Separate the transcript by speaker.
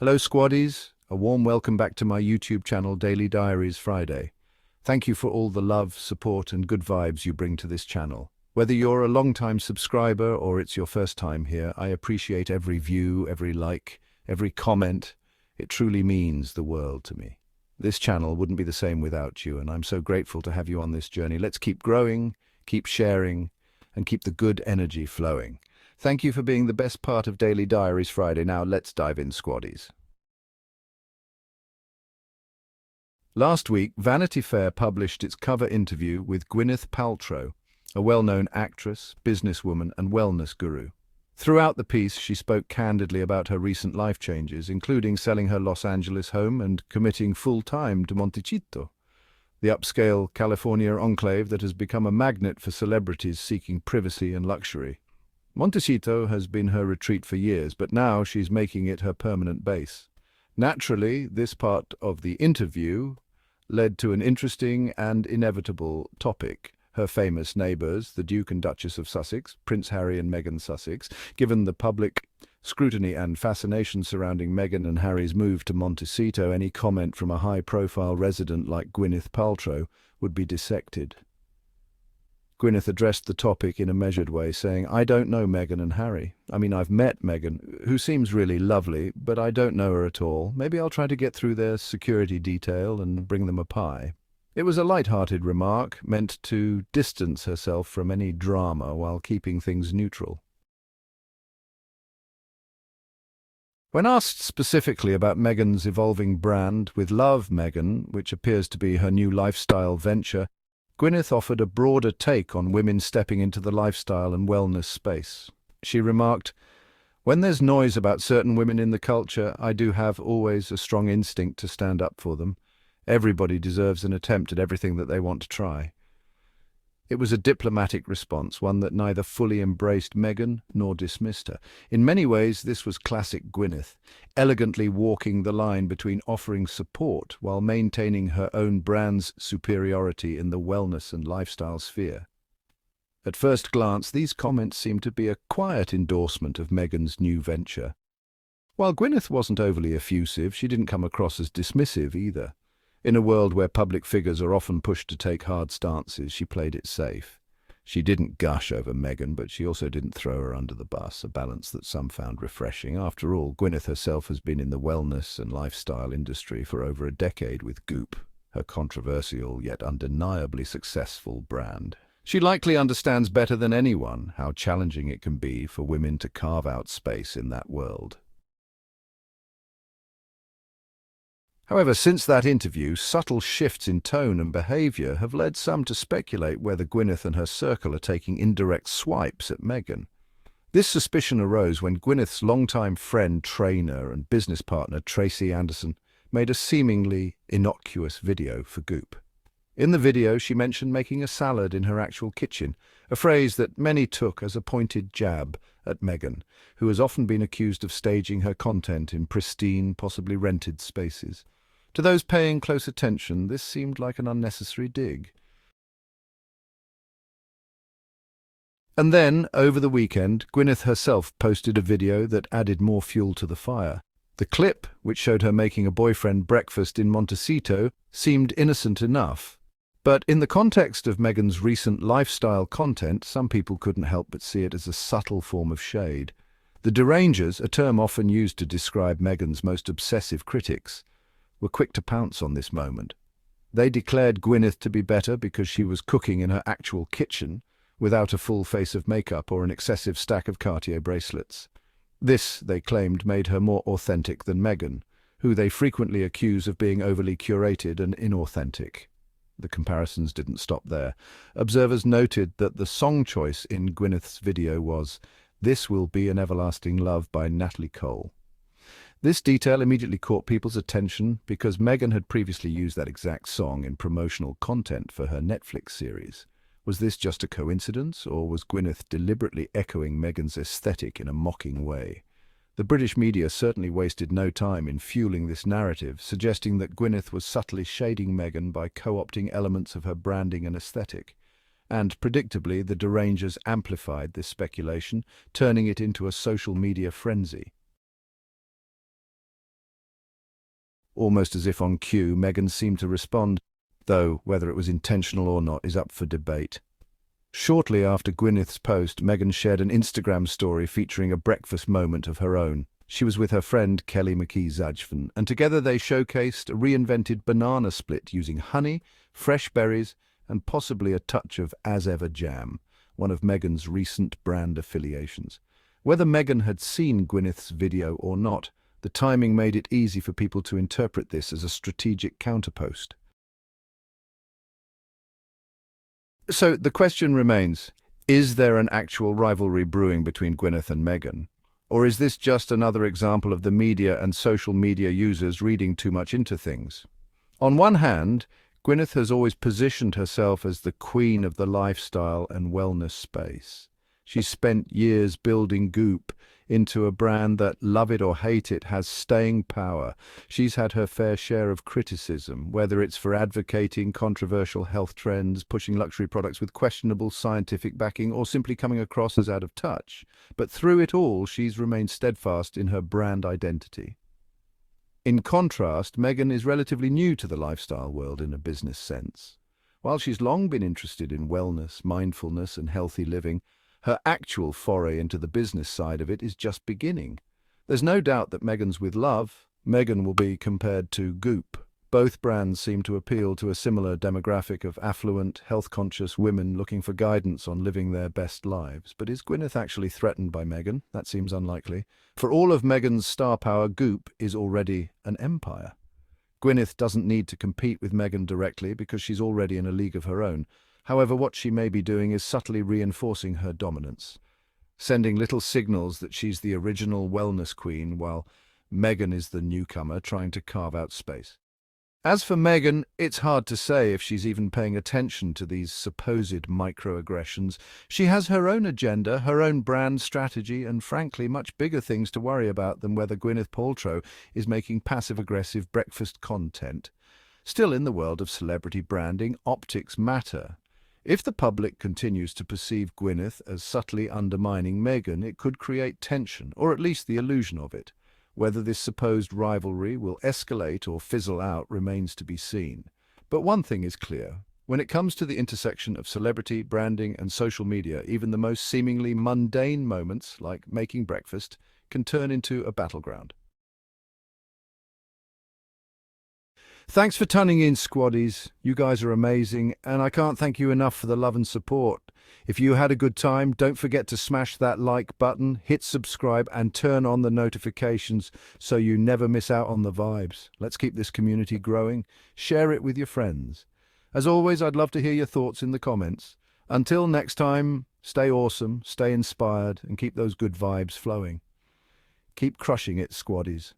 Speaker 1: Hello, Squaddies. A warm welcome back to my YouTube channel, Daily Diaries Friday. Thank you for all the love, support, and good vibes you bring to this channel. Whether you're a long-time subscriber or it's your first time here, I appreciate every view, every like, every comment. It truly means the world to me. This channel wouldn't be the same without you, and I'm so grateful to have you on this journey. Let's keep growing, keep sharing, and keep the good energy flowing. Thank you for being the best part of Daily Diaries Friday. Now let's dive in, Squaddies. Last week, Vanity Fair published its cover interview with Gwyneth Paltrow, a well-known actress, businesswoman, and wellness guru. Throughout the piece, she spoke candidly about her recent life changes, including selling her Los Angeles home and committing full-time to Montecito, the upscale California enclave that has become a magnet for celebrities seeking privacy and luxury. Montecito has been her retreat for years, but now she's making it her permanent base. Naturally, this part of the interview led to an interesting and inevitable topic: her famous neighbours, the Duke and Duchess of Sussex, Prince Harry and Meghan Sussex. Given the public scrutiny and fascination surrounding Meghan and Harry's move to Montecito, any comment from a high-profile resident like Gwyneth Paltrow would be dissected. Gwyneth addressed the topic in a measured way, saying, "I don't know Meghan and Harry. I've met Meghan, who seems really lovely, but I don't know her at all. Maybe I'll try to get through their security detail and bring them a pie." It was a light-hearted remark, meant to distance herself from any drama while keeping things neutral. When asked specifically about Meghan's evolving brand with Love Meghan, which appears to be her new lifestyle venture, Gwyneth offered a broader take on women stepping into the lifestyle and wellness space. She remarked, "When there's noise about certain women in the culture, I do have always a strong instinct to stand up for them. Everybody deserves an attempt at everything that they want to try." It was a diplomatic response, one that neither fully embraced Meghan nor dismissed her. In many ways, this was classic Gwyneth, elegantly walking the line between offering support while maintaining her own brand's superiority in the wellness and lifestyle sphere. At first glance, these comments seemed to be a quiet endorsement of Meghan's new venture. While Gwyneth wasn't overly effusive, she didn't come across as dismissive either. In a world where public figures are often pushed to take hard stances, she played it safe. She didn't gush over Meghan, but she also didn't throw her under the bus, a balance that some found refreshing. After all, Gwyneth herself has been in the wellness and lifestyle industry for over a decade with Goop, her controversial yet undeniably successful brand. She likely understands better than anyone how challenging it can be for women to carve out space in that world. However, since that interview, subtle shifts in tone and behaviour have led some to speculate whether Gwyneth and her circle are taking indirect swipes at Meghan. This suspicion arose when Gwyneth's longtime friend, trainer and business partner Tracy Anderson made a seemingly innocuous video for Goop. In the video, she mentioned making a salad in her actual kitchen, a phrase that many took as a pointed jab at Meghan, who has often been accused of staging her content in pristine, possibly rented spaces. To those paying close attention, this seemed like an unnecessary dig. And then, over the weekend, Gwyneth herself posted a video that added more fuel to the fire. The clip, which showed her making a boyfriend breakfast in Montecito, seemed innocent enough. But in the context of Meghan's recent lifestyle content, some people couldn't help but see it as a subtle form of shade. The derangers, a term often used to describe Meghan's most obsessive critics, were quick to pounce on this moment. They declared Gwyneth to be better because she was cooking in her actual kitchen, without a full face of makeup or an excessive stack of Cartier bracelets. This, they claimed, made her more authentic than Meghan, who they frequently accuse of being overly curated and inauthentic. The comparisons didn't stop there. Observers noted that the song choice in Gwyneth's video was "This Will Be an Everlasting Love" by Natalie Cole. This detail immediately caught people's attention because Meghan had previously used that exact song in promotional content for her Netflix series. Was this just a coincidence, or was Gwyneth deliberately echoing Meghan's aesthetic in a mocking way? The British media certainly wasted no time in fueling this narrative, suggesting that Gwyneth was subtly shading Meghan by co-opting elements of her branding and aesthetic. And, predictably, the derangers amplified this speculation, turning it into a social media frenzy. Almost as if on cue, Meghan seemed to respond, though whether it was intentional or not is up for debate. Shortly after Gwyneth's post, Meghan shared an Instagram story featuring a breakfast moment of her own. She was with her friend Kelly McKee-Zajvan, and together they showcased a reinvented banana split using honey, fresh berries, and possibly a touch of as-ever jam, one of Meghan's recent brand affiliations. Whether Meghan had seen Gwyneth's video or not, the timing made it easy for people to interpret this as a strategic counterpost. So the question remains, is there an actual rivalry brewing between Gwyneth and Meghan? Or is this just another example of the media and social media users reading too much into things? On one hand, Gwyneth has always positioned herself as the queen of the lifestyle and wellness space. She's spent years building Goop into a brand that, love it or hate it, has staying power. She's had her fair share of criticism, whether it's for advocating controversial health trends, pushing luxury products with questionable scientific backing, or simply coming across as out of touch. But through it all, she's remained steadfast in her brand identity. In contrast, Meghan is relatively new to the lifestyle world in a business sense. While she's long been interested in wellness, mindfulness, and healthy living, her actual foray into the business side of it is just beginning. There's no doubt that Meghan's with love. Meghan will be compared to Goop. Both brands seem to appeal to a similar demographic of affluent, health-conscious women looking for guidance on living their best lives. But is Gwyneth actually threatened by Meghan? That seems unlikely. For all of Meghan's star power, Goop is already an empire. Gwyneth doesn't need to compete with Meghan directly because she's already in a league of her own. However, what she may be doing is subtly reinforcing her dominance, sending little signals that she's the original wellness queen while Meghan is the newcomer trying to carve out space. As for Meghan, it's hard to say if she's even paying attention to these supposed microaggressions. She has her own agenda, her own brand strategy, and frankly, much bigger things to worry about than whether Gwyneth Paltrow is making passive-aggressive breakfast content. Still, in the world of celebrity branding, optics matter. If the public continues to perceive Gwyneth as subtly undermining Meghan, it could create tension, or at least the illusion of it. Whether this supposed rivalry will escalate or fizzle out remains to be seen. But one thing is clear. When it comes to the intersection of celebrity, branding, and social media, even the most seemingly mundane moments, like making breakfast, can turn into a battleground. Thanks for tuning in, squaddies. You guys are amazing, and I can't thank you enough for the love and support. If you had a good time, don't forget to smash that like button, hit subscribe, and turn on the notifications so you never miss out on the vibes. Let's keep this community growing. Share it with your friends. As always, I'd love to hear your thoughts in the comments. Until next time, stay awesome, stay inspired, and keep those good vibes flowing. Keep crushing it, squaddies.